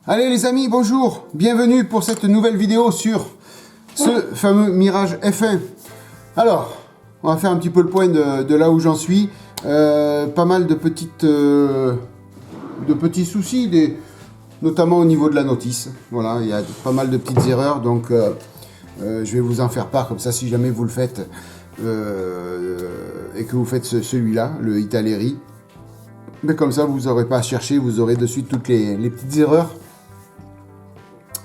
Allez les amis, bonjour, bienvenue pour cette nouvelle vidéo sur ce fameux Mirage F1. Alors, on va faire un petit peu le point de là où j'en suis. Pas mal de petits soucis, notamment au niveau de la notice. Voilà, il y a pas mal de petites erreurs, donc je vais vous en faire part, comme ça si jamais vous le faites et que vous faites celui-là, le Italeri. Mais comme ça, vous n'aurez pas à chercher, vous aurez de suite toutes les petites erreurs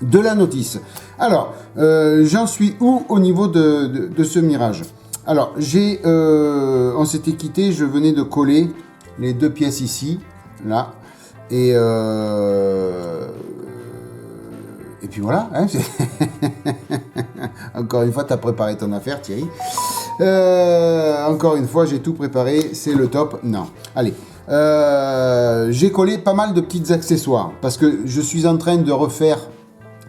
de la notice. Alors, j'en suis où au niveau de ce Mirage? Alors, on s'était quitté, je venais de coller les deux pièces ici, là, et puis voilà. Hein, encore une fois, tu as préparé ton affaire, Thierry. Encore une fois, j'ai tout préparé, c'est le top. Non, allez. J'ai collé pas mal de petits accessoires parce que je suis en train de refaire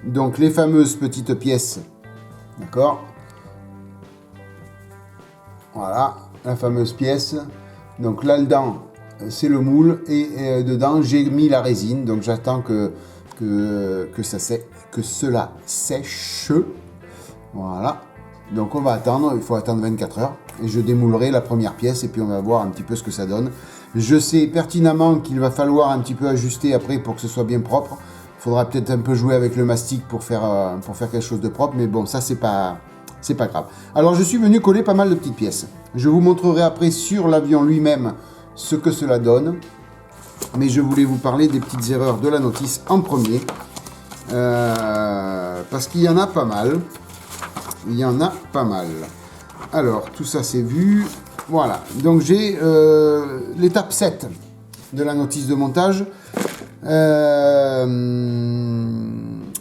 donc les fameuses petites pièces, d'accord, voilà la fameuse pièce. Donc là dedans c'est le moule et dedans j'ai mis la résine, donc j'attends que cela sèche. Voilà, donc on va attendre, il faut attendre 24 heures et je démoulerai la première pièce et puis on va voir un petit peu ce que ça donne. Je sais pertinemment qu'il va falloir un petit peu ajuster après pour que ce soit bien propre. Il faudra peut-être un peu jouer avec le mastic pour faire quelque chose de propre, mais bon, ça c'est pas grave. Alors je suis venu coller pas mal de petites pièces. Je vous montrerai après sur l'avion lui-même ce que cela donne, mais je voulais vous parler des petites erreurs de la notice en premier, parce qu'il y en a pas mal. Il y en a pas mal. Alors tout ça c'est vu. Voilà, donc j'ai l'étape 7 de la notice de montage.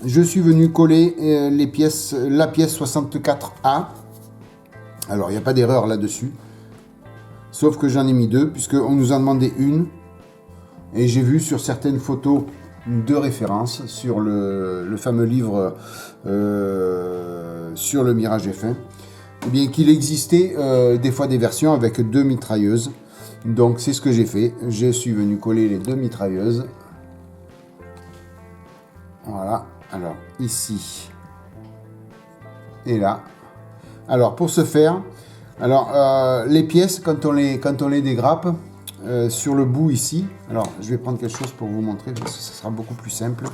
Je suis venu coller la pièce 64A. Alors, il n'y a pas d'erreur là-dessus. Sauf que j'en ai mis deux, puisqu'on nous en demandait une. Et j'ai vu sur certaines photos de référence, sur le fameux livre sur le Mirage F1, eh bien qu'il existait des fois des versions avec deux mitrailleuses. Donc, c'est ce que j'ai fait. Je suis venu coller les deux mitrailleuses. Voilà, alors ici et là. Alors pour ce faire, les pièces quand on les dégrappe sur le bout ici, alors je vais prendre quelque chose pour vous montrer parce que ça sera beaucoup plus simple.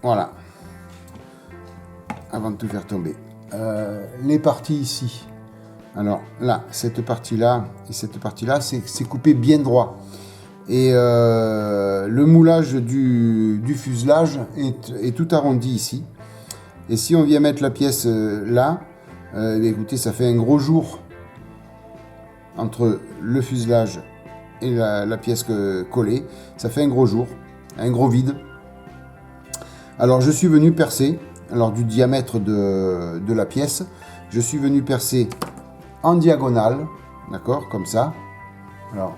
Voilà, avant de tout faire tomber. Les parties ici, alors là, cette partie là et cette partie là, c'est coupé bien droit. Et le moulage du fuselage est tout arrondi ici. Et si on vient mettre la pièce là, écoutez, ça fait un gros jour entre le fuselage et la pièce collée. Ça fait un gros jour, un gros vide. Alors je suis venu percer, alors du diamètre de la pièce, je suis venu percer en diagonale, d'accord, comme ça. Alors,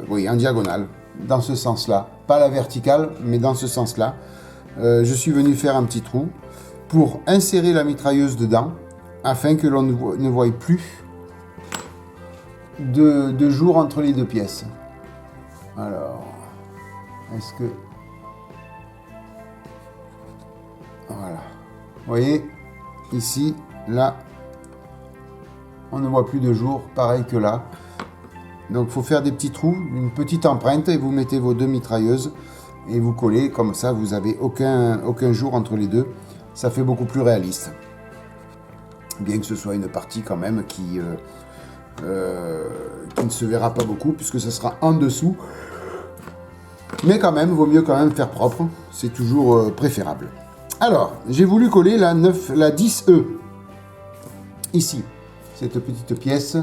oui, en diagonale, dans ce sens-là, pas la verticale, mais dans ce sens-là. Je suis venu faire un petit trou pour insérer la mitrailleuse dedans, afin que l'on ne voie plus de jour entre les deux pièces. Alors, est-ce que... Voilà. Vous voyez, ici, là, on ne voit plus de jour, pareil que là. Donc il faut faire des petits trous, une petite empreinte et vous mettez vos deux mitrailleuses et vous collez, comme ça vous n'avez aucun jour entre les deux. Ça fait beaucoup plus réaliste. Bien que ce soit une partie quand même qui ne se verra pas beaucoup puisque ce sera en dessous. Mais quand même, vaut mieux quand même faire propre, c'est toujours préférable. Alors, j'ai voulu coller la 10E, ici, cette petite pièce.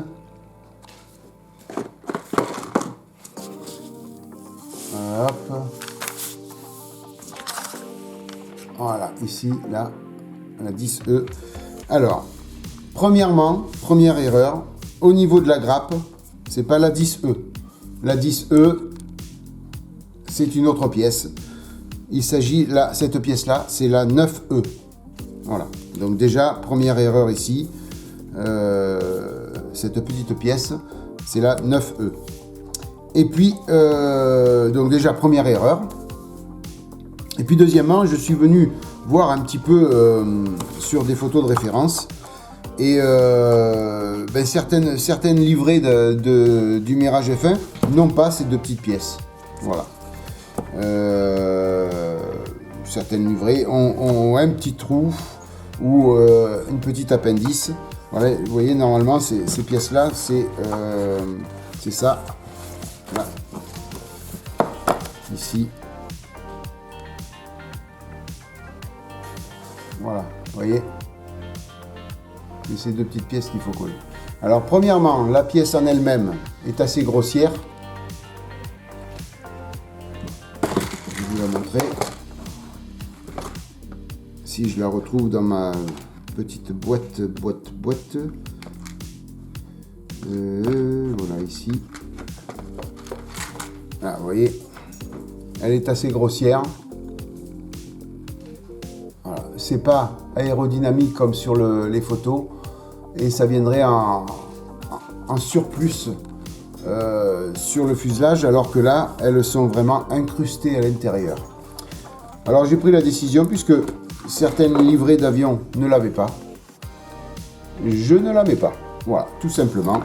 Hop. Voilà, ici, là, la 10E. Alors, première erreur, au niveau de la grappe, c'est pas la 10E. La 10E, c'est une autre pièce. Il s'agit, là, cette pièce-là, c'est la 9E. Voilà, donc déjà, première erreur ici. Cette petite pièce, c'est la 9E. Et puis, donc déjà, première erreur. Et puis deuxièmement, je suis venu voir un petit peu sur des photos de référence. Et certaines livrées du Mirage F1 n'ont pas ces deux petites pièces. Voilà. Certaines livrées ont un petit trou ou une petite appendice. Voilà, vous voyez, normalement, ces pièces-là, c'est ça. Là. Ici. Voilà, vous voyez. Et ces deux petites pièces qu'il faut coller. Alors, premièrement, la pièce en elle-même est assez grossière. Je vais vous la montrer. Si je la retrouve dans ma petite boîte. Voilà, ici. Ah, vous voyez, elle est assez grossière. Voilà. C'est pas aérodynamique comme sur les photos. Et ça viendrait en surplus sur le fuselage, alors que là, elles sont vraiment incrustées à l'intérieur. Alors j'ai pris la décision, puisque certaines livrées d'avions ne l'avaient pas, je ne la mets pas. Voilà, tout simplement.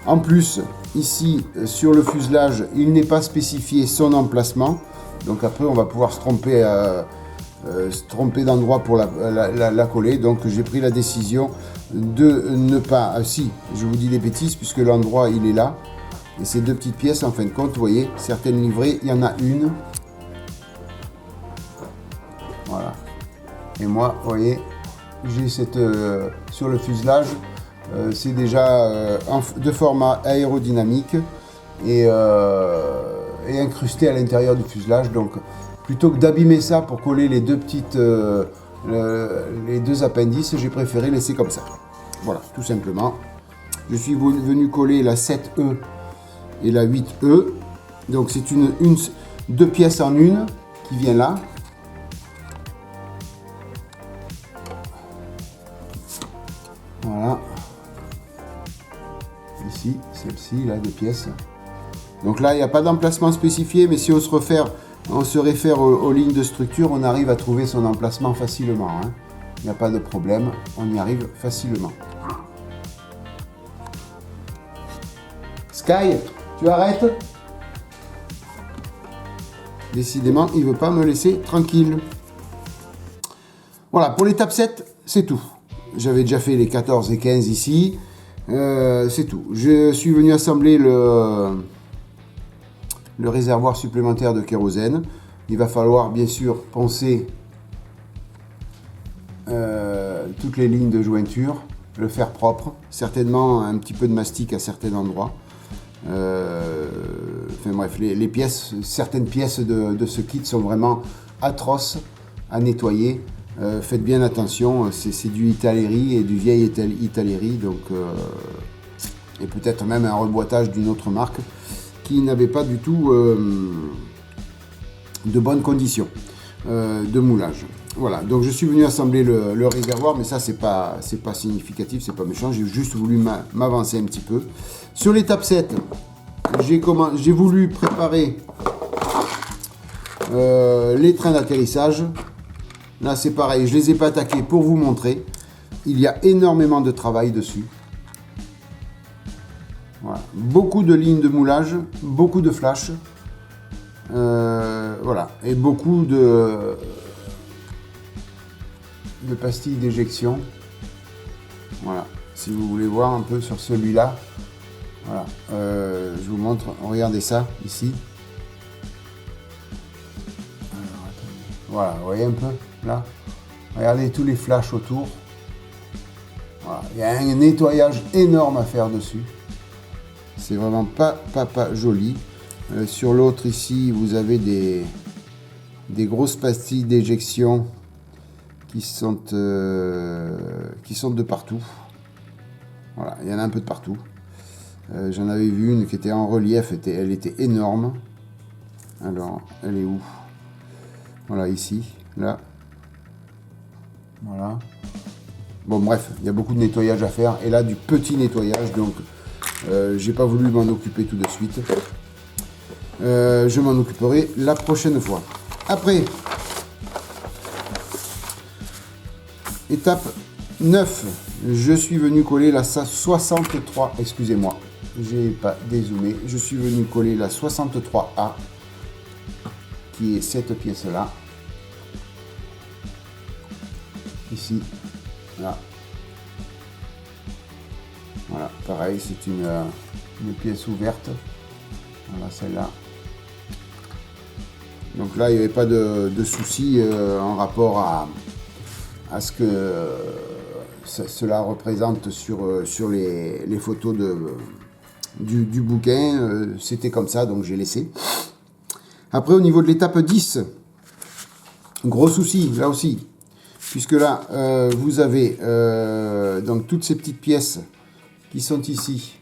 En plus, ici, sur le fuselage, il n'est pas spécifié son emplacement. Donc après, on va pouvoir se tromper d'endroit pour la coller. Donc j'ai pris la décision de ne pas... si, je vous dis des bêtises, puisque l'endroit, il est là. Et ces deux petites pièces, en fin de compte, vous voyez, certaines livrées, il y en a une. Voilà. Et moi, vous voyez, j'ai cette... sur le fuselage, c'est déjà de format aérodynamique et incrusté à l'intérieur du fuselage. Donc, plutôt que d'abîmer ça pour coller les deux petites... les deux appendices, j'ai préféré laisser comme ça. Voilà, tout simplement. Je suis venu coller la 7E et la 8E. Donc c'est deux pièces en une qui vient là. Voilà. Ici, celle-ci, là, deux pièces. Donc là, il n'y a pas d'emplacement spécifié, mais si on se réfère aux lignes de structure, on arrive à trouver son emplacement facilement. Hein. Il n'y a pas de problème, on y arrive facilement. Sky, tu arrêtes? Décidément, il ne veut pas me laisser tranquille. Voilà, pour l'étape 7, c'est tout. J'avais déjà fait les 14 et 15 ici. C'est tout. Je suis venu assembler le réservoir supplémentaire de kérosène. Il va falloir bien sûr poncer toutes les lignes de jointure, le faire propre, certainement un petit peu de mastic à certains endroits. Enfin bref, les pièces, certaines pièces de ce kit sont vraiment atroces à nettoyer. Faites bien attention, c'est du Italeri et du vieil Italeri, donc et peut-être même un reboîtage d'une autre marque qui n'avait pas du tout de bonnes conditions de moulage. Voilà, donc je suis venu assembler le réservoir, mais ça c'est pas significatif, c'est pas méchant, j'ai juste voulu m'avancer un petit peu. Sur l'étape 7, j'ai voulu préparer les trains d'atterrissage. Là c'est pareil, je les ai pas attaqués pour vous montrer. Il y a énormément de travail dessus. Voilà. Beaucoup de lignes de moulage, beaucoup de flash. Voilà, et beaucoup de pastilles d'éjection. Voilà, si vous voulez voir un peu sur celui-là. Voilà, je vous montre, regardez ça ici. Alors, voilà, vous voyez un peu là. Regardez tous les flashs autour. Voilà, il y a un nettoyage énorme à faire dessus. C'est vraiment pas joli. Sur l'autre ici, vous avez des grosses pastilles d'éjection qui sont de partout. Voilà, il y en a un peu de partout. J'en avais vu une qui était en relief, elle était énorme. Alors, elle est où? Voilà, ici, là. Voilà. Bon, bref, il y a beaucoup de nettoyage à faire. Et là, du petit nettoyage, donc j'ai pas voulu m'en occuper tout de suite. je m'en occuperai la prochaine fois. Après, étape 9, je suis venu coller la 63, excusez-moi, j'ai pas dézoomé, je suis venu coller la 63A, qui est cette pièce-là, ici, là. Voilà, pareil, c'est une pièce ouverte. Voilà, celle-là. Donc là, il n'y avait pas de souci en rapport à ce que cela représente sur les photos du bouquin. C'était comme ça, donc j'ai laissé. Après, au niveau de l'étape 10, gros souci, là aussi. Puisque là, vous avez donc toutes ces petites pièces qui sont ici.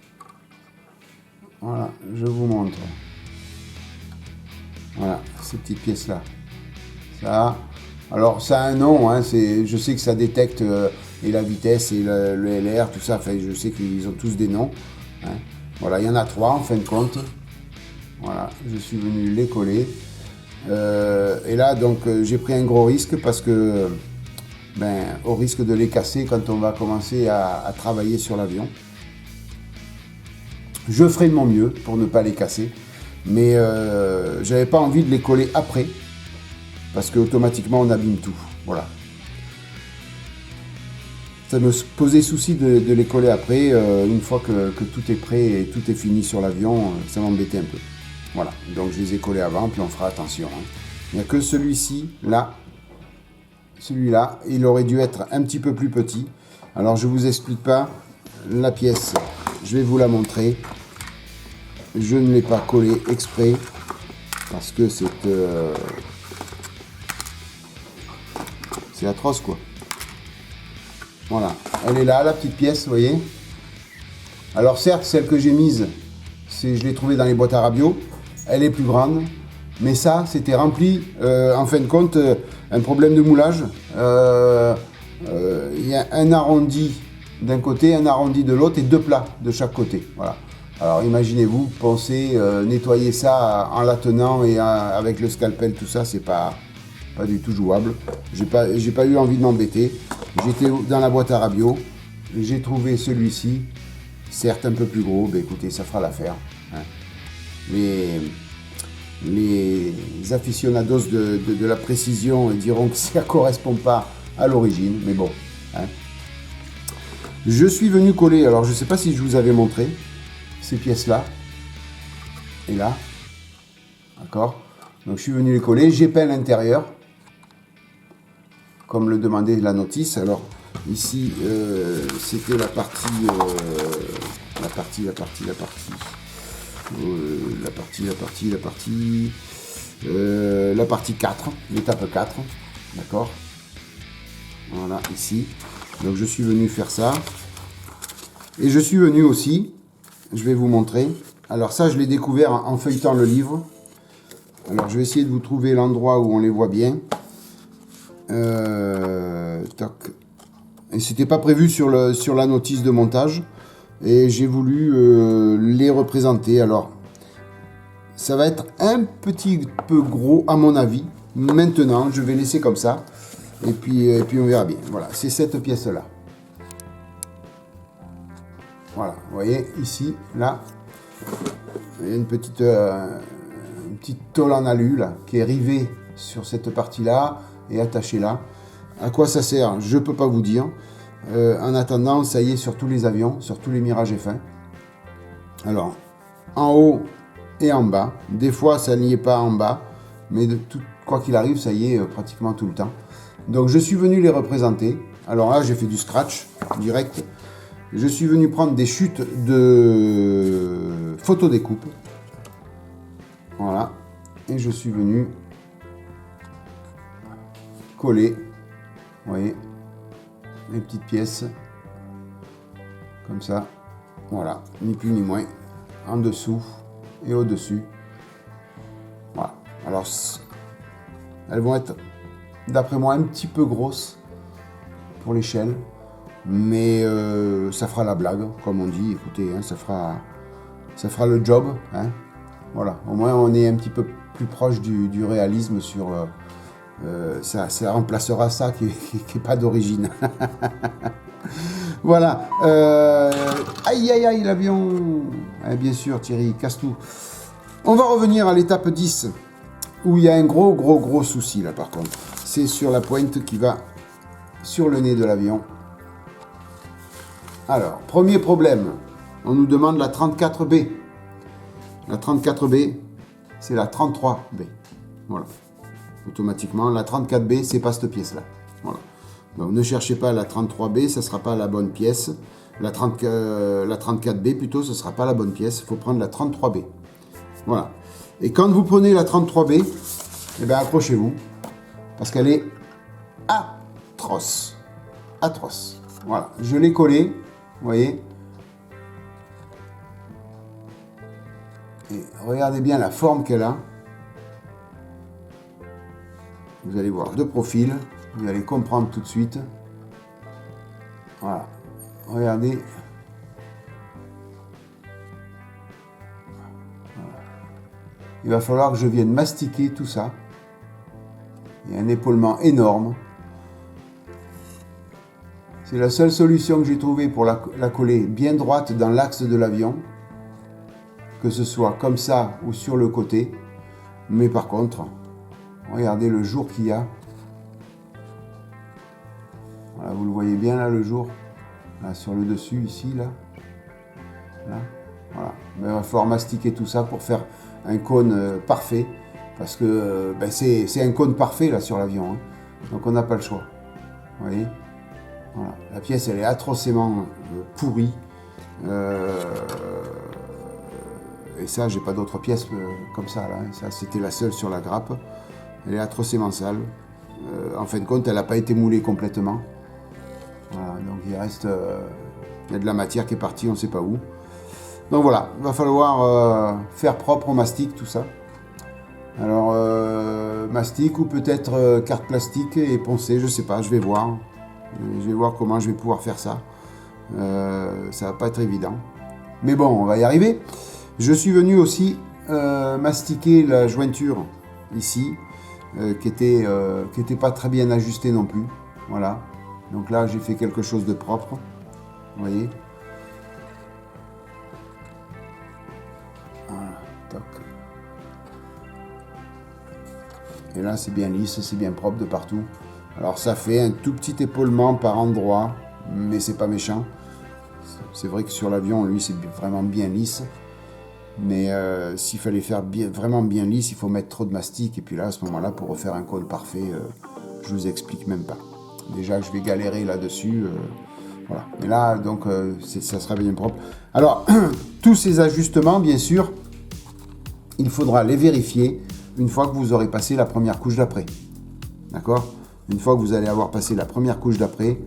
Voilà, je vous montre. Voilà, ces petites pièces-là. Ça, alors, ça a un nom, hein, je sais que ça détecte et la vitesse et le LR, tout ça. Enfin, je sais qu'ils ont tous des noms. Hein. Voilà, il y en a 3 en fin de compte. Voilà, je suis venu les coller. Et là, donc, j'ai pris un gros risque parce que, au risque de les casser quand on va commencer à travailler sur l'avion. Je ferai de mon mieux pour ne pas les casser, mais j'avais pas envie de les coller après, parce qu'automatiquement on abîme tout. Voilà. Ça me posait souci de les coller après, une fois que tout est prêt et tout est fini sur l'avion, ça m'embêtait un peu. Voilà, donc je les ai collés avant, puis on fera attention. Hein. Il n'y a que celui-ci, là, celui-là, il aurait dû être un petit peu plus petit. Alors je vous explique pas la pièce, je vais vous la montrer. Je ne l'ai pas collé exprès parce que c'est atroce quoi. Voilà, elle est là, la petite pièce, vous voyez. Alors certes, celle que j'ai mise, je l'ai trouvée dans les boîtes à rabio. Elle est plus grande, mais ça, c'était rempli. En fin de compte, un problème de moulage. Il y a un arrondi d'un côté, un arrondi de l'autre et 2 plats de chaque côté. Voilà. Alors imaginez-vous, pensez nettoyer ça en la tenant et avec le scalpel, tout ça, c'est pas du tout jouable. J'ai pas eu envie de m'embêter. J'étais dans la boîte à rabio, j'ai trouvé celui-ci, certes un peu plus gros, mais écoutez, ça fera l'affaire. Hein. Les aficionados de la précision diront que ça ne correspond pas à l'origine, mais bon. Hein. Je suis venu coller, alors je ne sais pas si je vous avais montré, ces pièces-là, et là, d'accord. Donc je suis venu les coller, j'ai peint l'intérieur, comme le demandait la notice. Alors ici, c'était la partie 4, l'étape 4, d'accord. Voilà, ici. Donc je suis venu faire ça. Et je suis venu aussi, je vais vous montrer. Alors ça, je l'ai découvert en feuilletant le livre. Alors je vais essayer de vous trouver l'endroit où on les voit bien. Tac. Et c'était pas prévu sur la notice de montage. Et j'ai voulu les représenter. Alors, ça va être un petit peu gros à mon avis. Maintenant, je vais laisser comme ça. Et puis on verra bien. Voilà, c'est cette pièce-là. Voilà, vous voyez, ici, là, il y a une petite tôle en alu là, qui est rivée sur cette partie-là et attachée là. À quoi ça sert? Je ne peux pas vous dire. En attendant, ça y est sur tous les avions, sur tous les Mirage F1. Alors, en haut et en bas. Des fois, ça n'y est pas en bas, mais quoi qu'il arrive, ça y est pratiquement tout le temps. Donc, je suis venu les représenter. Alors là, j'ai fait du scratch direct. Je suis venu prendre des chutes de photodécoupe. Voilà. Et je suis venu coller, vous voyez, les petites pièces, comme ça. Voilà, ni plus ni moins, en dessous et au-dessus. Voilà. Alors, elles vont être, d'après moi, un petit peu grosses pour l'échelle. Mais ça fera la blague, comme on dit. Écoutez, hein, ça fera le job. Hein. Voilà, au moins on est un petit peu plus proche du réalisme sur... ça remplacera ça qui est pas d'origine. Voilà. Aïe, aïe, aïe, l'avion. Bien sûr, Thierry, casse tout. On va revenir à l'étape 10, où il y a un gros souci, là, par contre. C'est sur la pointe qui va sur le nez de l'avion. Alors, premier problème. On nous demande la 34B. La 34B, c'est la 33B. Voilà. Automatiquement, la 34B, c'est pas cette pièce-là. Voilà. Donc, ne cherchez pas la 33B, ça ne sera pas la bonne pièce. La 34B, plutôt, ce ne sera pas la bonne pièce. Il faut prendre la 33B. Voilà. Et quand vous prenez la 33B, eh bien, accrochez-vous. Parce qu'elle est atroce. Atroce. Voilà. Je l'ai collée. Vous voyez. Et regardez bien la forme qu'elle a. Vous allez voir de profil. Vous allez comprendre tout de suite. Voilà. Regardez. Voilà. Il va falloir que je vienne mastiquer tout ça. Il y a un épaulement énorme. C'est la seule solution que j'ai trouvée pour la coller bien droite dans l'axe de l'avion. Que ce soit comme ça ou sur le côté. Mais par contre, regardez le jour qu'il y a. Voilà, vous le voyez bien là, le jour. Là, sur le dessus, ici, là. Là. Voilà. Mais il va falloir mastiquer tout ça pour faire un cône parfait. Parce que c'est un cône parfait, là, sur l'avion. Hein. Donc, on n'a pas le choix. Vous voyez. Voilà. La pièce, elle est atrocement pourrie. Et ça, j'ai pas d'autres pièces comme ça, là. Ça, c'était la seule sur la grappe. Elle est atrocement sale. En fin de compte, elle n'a pas été moulée complètement. Voilà, donc il reste... il y a de la matière qui est partie, on ne sait pas où. Donc voilà, il va falloir faire propre au mastic, tout ça. Alors, mastic ou peut-être carte plastique et poncer, je ne sais pas, je vais voir. Je vais voir comment je vais pouvoir faire ça. Ça va pas être évident. Mais bon, on va y arriver. Je suis venu aussi mastiquer la jointure ici, qui était pas très bien ajustée non plus. Voilà. Donc là, j'ai fait quelque chose de propre. Vous voyez. Voilà. Toc. Et là, c'est bien lisse, c'est bien propre de partout. Alors ça fait un tout petit épaulement par endroit, mais c'est pas méchant. C'est vrai que sur l'avion, lui, c'est vraiment bien lisse. Mais s'il fallait faire vraiment bien lisse, il faut mettre trop de mastic. Et puis là, à ce moment-là, pour refaire un cône parfait, je vous explique même pas. Déjà, je vais galérer là-dessus. Voilà. Mais là, donc, ça sera bien propre. Alors, tous ces ajustements, bien sûr, il faudra les vérifier une fois que vous aurez passé la première couche d'après. D'accord ? Une fois que vous allez avoir passé la première couche d'après,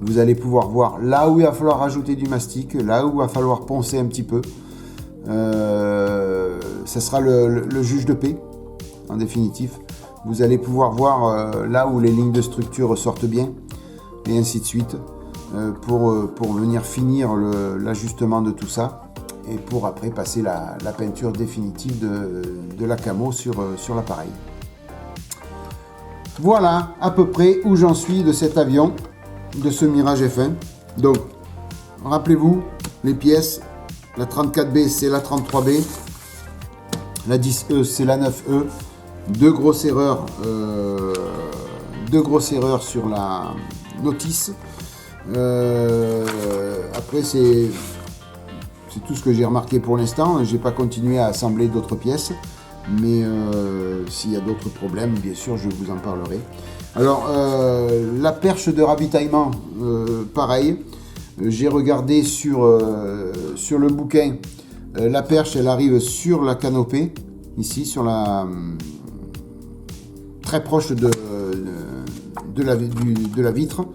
vous allez pouvoir voir là où il va falloir rajouter du mastic, là où il va falloir poncer un petit peu. Ça sera le juge de paix, en définitif. Vous allez pouvoir voir là où les lignes de structure sortent bien, et ainsi de suite, pour venir finir l'ajustement de tout ça, et pour après passer la peinture définitive de la camo sur l'appareil. Voilà à peu près où j'en suis de cet avion, de ce Mirage F1. Donc, rappelez-vous, les pièces, la 34B c'est la 33B, la 10E c'est la 9E, deux grosses erreurs sur la notice. Après c'est tout ce que j'ai remarqué pour l'instant. J'ai pas continué à assembler d'autres pièces, mais s'il y a d'autres problèmes, bien sûr, je vous en parlerai. Alors, la perche de ravitaillement, pareil. J'ai regardé sur le bouquin. La perche, elle arrive sur la canopée, ici, sur très proche de la vitre.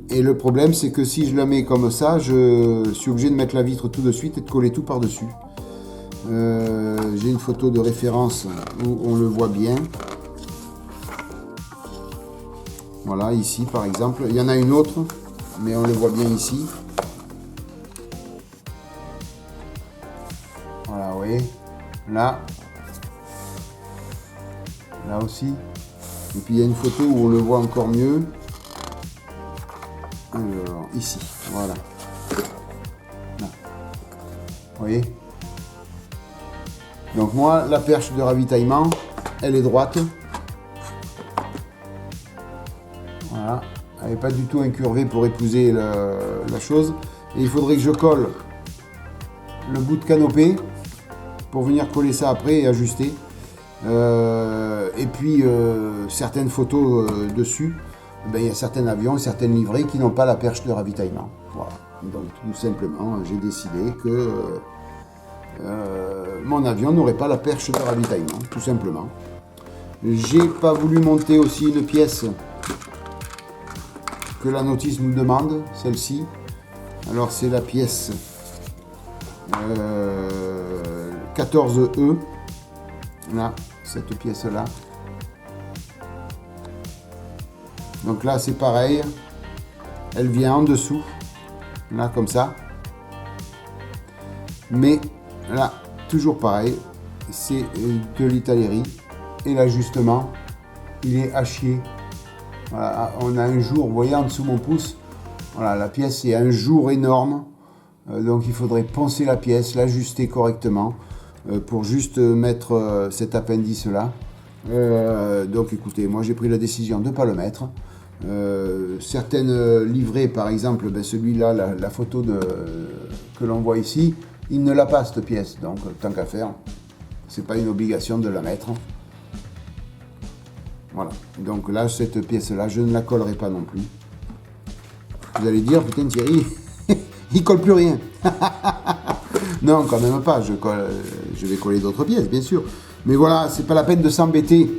Et le problème, c'est que si je la mets comme ça, je suis obligé de mettre la vitre tout de suite et de coller tout par-dessus. J'ai une photo de référence où on le voit bien. Voilà, ici par exemple. Il y en a une autre, mais on le voit bien ici. Voilà, oui. Là. Là aussi. Et puis il y a une photo où on le voit encore mieux. Alors, ici, voilà. Là. Vous voyez? Donc moi, la perche de ravitaillement, elle est droite. Voilà. Elle n'est pas du tout incurvée pour épouser la chose. Et il faudrait que je colle le bout de canopée pour venir coller ça après et ajuster. Et puis certaines photos dessus, ben, il y a certains avions, certaines livrées qui n'ont pas la perche de ravitaillement. Voilà. Donc tout simplement, j'ai décidé que mon avion n'aurait pas la perche de ravitaillement, tout simplement. J'ai pas voulu monter aussi une pièce que la notice nous demande, celle-ci. Alors c'est la pièce 14E, là, cette pièce-là. Donc là c'est pareil, elle vient en dessous, là comme ça. Mais là, toujours pareil, c'est de l'Italérie. Et l'ajustement, il est à chier. Voilà, on a un jour, vous voyez en dessous mon pouce, voilà, la pièce est un jour énorme. Donc il faudrait poncer la pièce, l'ajuster correctement pour juste mettre cet appendice là. Donc écoutez, moi j'ai pris la décision de ne pas le mettre. Certaines livrées, par exemple, ben celui-là, la photo que l'on voit ici, il ne l'a pas cette pièce, donc tant qu'à faire, c'est pas une obligation de la mettre. Voilà, donc là, cette pièce-là, je ne la collerai pas non plus. Vous allez dire, putain Thierry, il colle plus rien. Non, quand même pas, je vais coller d'autres pièces, bien sûr. Mais voilà, c'est pas la peine de s'embêter.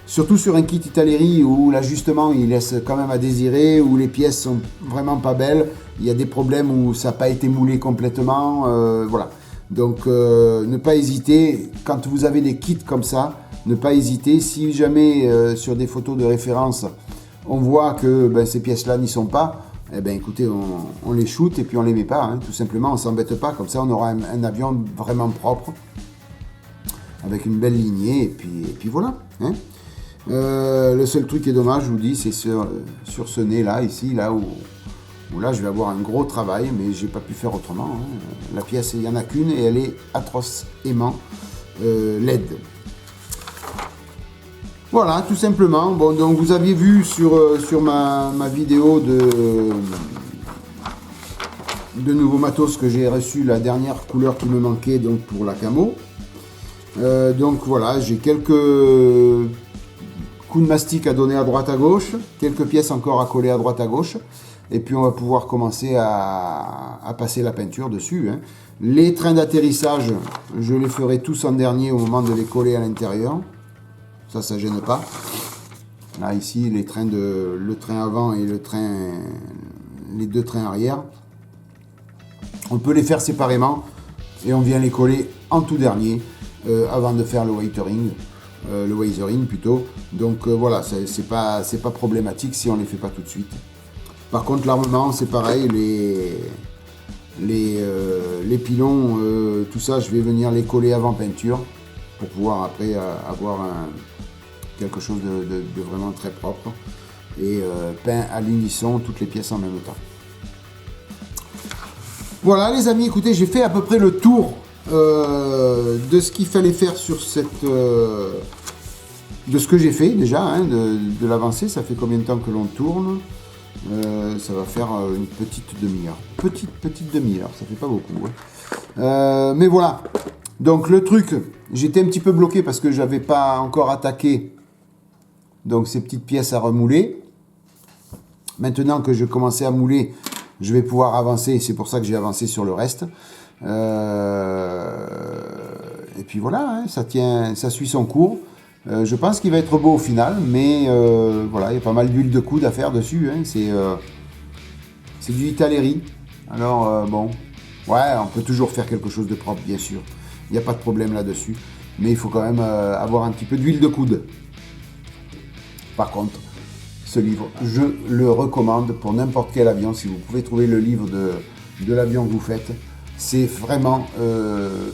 Surtout sur un kit Italérie où l'ajustement il laisse quand même à désirer, où les pièces sont vraiment pas belles, il y a des problèmes où ça n'a pas été moulé complètement, voilà. Donc ne pas hésiter, quand vous avez des kits comme ça, ne pas hésiter, si jamais sur des photos de référence, on voit que ben, ces pièces-là n'y sont pas, eh ben écoutez, on les shoot et puis on les met pas, hein, tout simplement, on s'embête pas, comme ça on aura un avion vraiment propre, avec une belle lignée, et puis voilà, hein. Le seul truc qui est dommage, je vous dis, c'est sur ce nez là, ici, là où là je vais avoir un gros travail, mais j'ai pas pu faire autrement, hein. La pièce, il n'y en a qu'une et elle est atrocement laide. Voilà, tout simplement. Bon, donc vous aviez vu sur ma vidéo de nouveaux matos que j'ai reçu, la dernière couleur qui me manquait donc pour la camo. Donc voilà, j'ai quelques coups de mastic à donner à droite à gauche, quelques pièces encore à coller à droite à gauche, et puis on va pouvoir commencer à passer la peinture dessus, hein. Les trains d'atterrissage, je les ferai tous en dernier au moment de les coller à l'intérieur. Ça gêne pas. Là ici, le train avant et les deux trains arrière, on peut les faire séparément et on vient les coller en tout dernier avant de faire le weathering plutôt. Donc voilà, c'est pas problématique si on les fait pas tout de suite. Par contre, l'armement, c'est pareil, les pilons, tout ça, je vais venir les coller avant peinture pour pouvoir après avoir quelque chose de vraiment très propre et peint à l'unisson toutes les pièces en même temps. Voilà les amis, écoutez, j'ai fait à peu près le tour de ce qu'il fallait faire sur de ce que j'ai fait déjà, hein, de l'avancée. Ça fait combien de temps que l'on tourne? Ça va faire une petite demi-heure. Petite demi-heure, ça fait pas beaucoup, hein. Mais voilà. Donc le truc, j'étais un petit peu bloqué parce que j'avais pas encore attaqué donc ces petites pièces à remouler. Maintenant que je commençais à mouler, je vais pouvoir avancer. C'est pour ça que j'ai avancé sur le reste. Et puis voilà, hein, ça suit son cours. Je pense qu'il va être beau au final, mais voilà, il y a pas mal d'huile de coude à faire dessus, hein. C'est du Italérie. Alors bon, ouais, on peut toujours faire quelque chose de propre, bien sûr. Il n'y a pas de problème là-dessus. Mais il faut quand même avoir un petit peu d'huile de coude. Par contre, ce livre, je le recommande pour n'importe quel avion. Si vous pouvez trouver le livre de l'avion que vous faites, c'est vraiment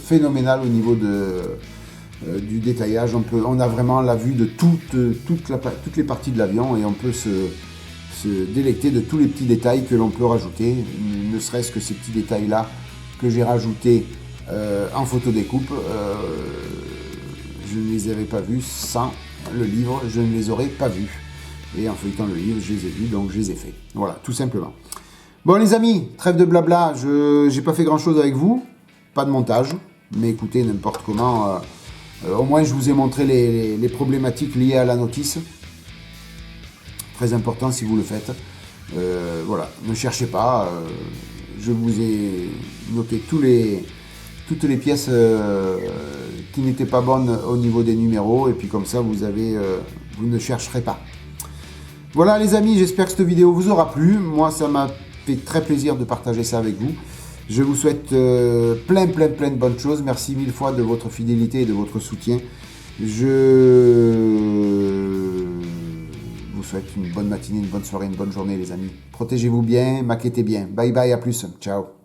phénoménal au niveau du détaillage. On a vraiment la vue de toutes les parties de l'avion et on peut se délecter de tous les petits détails que l'on peut rajouter, ne serait-ce que ces petits détails-là que j'ai rajoutés en photo découpe. Je ne les avais pas vus sans le livre, je ne les aurais pas vus. Et en feuilletant le livre, je les ai vus, donc je les ai faits. Voilà, tout simplement. Bon les amis, trêve de blabla, je n'ai pas fait grand-chose avec vous, pas de montage, mais écoutez, n'importe comment, au moins je vous ai montré les problématiques liées à la notice. Très important si vous le faites. Voilà, ne cherchez pas, je vous ai noté toutes les pièces qui n'étaient pas bonnes au niveau des numéros, et puis comme ça vous ne chercherez pas. Voilà les amis, j'espère que cette vidéo vous aura plu. Moi ça m'a fait très plaisir de partager ça avec vous. Je vous souhaite plein de bonnes choses. Merci mille fois de votre fidélité et de votre soutien. Je vous souhaite une bonne matinée, une bonne soirée, une bonne journée les amis. Protégez-vous bien, maquettez bien. Bye bye, à plus. Ciao.